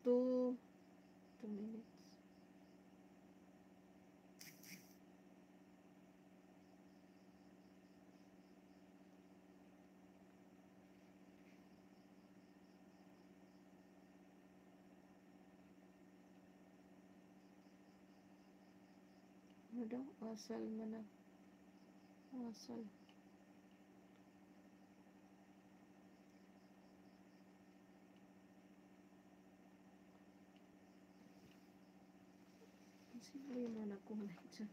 2 minutes. Ano daw? Asal man na. Asal. Sino yung mga nag-comment dyan?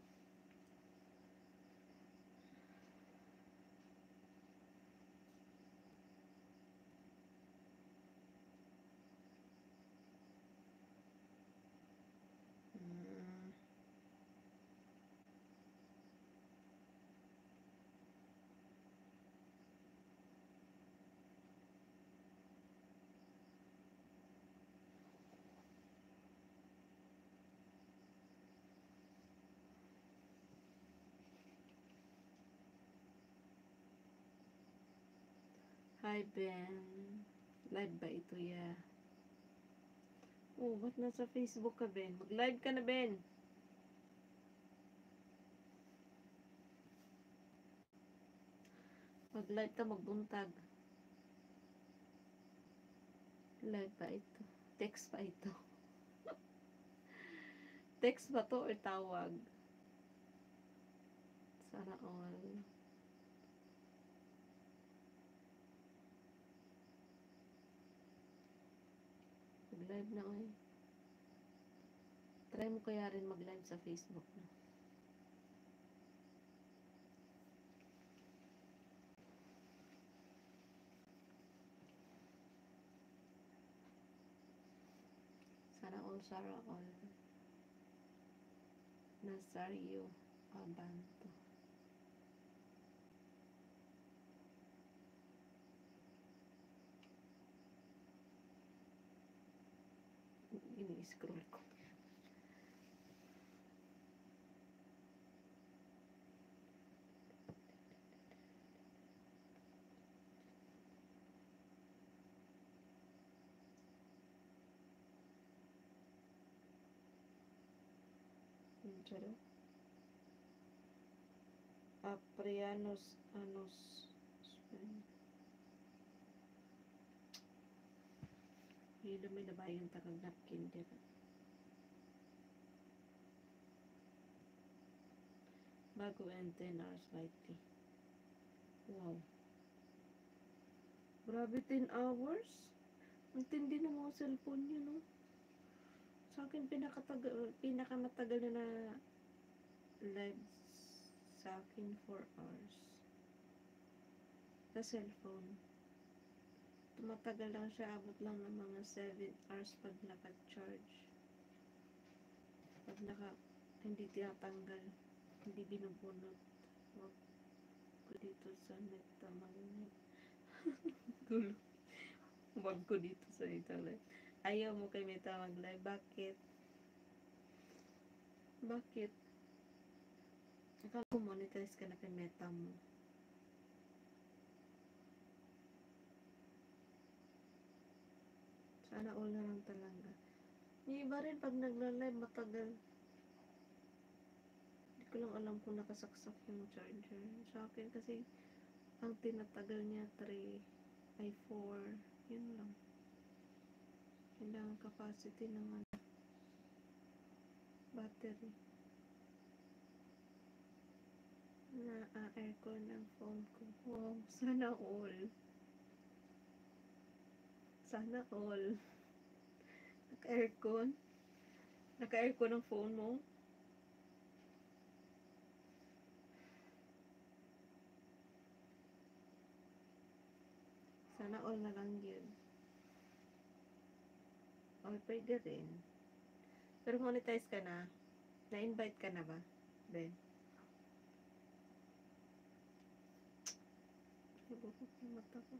Hi, Ben. Live ba ito, ya? Oh, ba't nasa Facebook ka, Ben? Mag-live ka na, Ben. Mag-live ka, magbuntag. Live ba ito? Text pa ito. Text ba to or tawag? Sana all. Mag-live na, oy. Try mo kaya rin mag-live sa Facebook na. Sana all, Sarah all. Nazario Abanto. Ini-scroll ko. Pero Aprianos Anos Hilo may nabayang takag napkin dito. Bago and 10 hours likely. Wow. Grabe 10 hours? Ang tindi ng mga cellphone nyo, no? Sa akin, pinakamatagal na live sa akin 4 hours. Sa cellphone. Tumatagal lang siya, abot lang ng mga 7 hours pag naka-charge. Pag hindi tinatanggal, hindi binubunot. Wag ko dito sa meta magnet. Gulo. Wag ko dito sa meta live. Ayaw mo kay meta mag-live. Bakit? Bakit? Akala ko monetize ka na kay meta mo. Sana all na lang talaga. Yung iba rin pag nagla-live matagal. Hindi ko lang alam kung nakasaksak yung charger. Sa akin kasi ang tinatagal niya 3 ay 4. Yun lang. Kailangan capacity ng battery. Na-aircon ng phone ko. Wow, sana all. Sana all. Naka-aircon? Naka-aircon ng phone mo? Sana all na lang yun. All pwede rin. Pero monetize ka na? Na-invite ka na ba? Ben? Nabukot yung mata ko.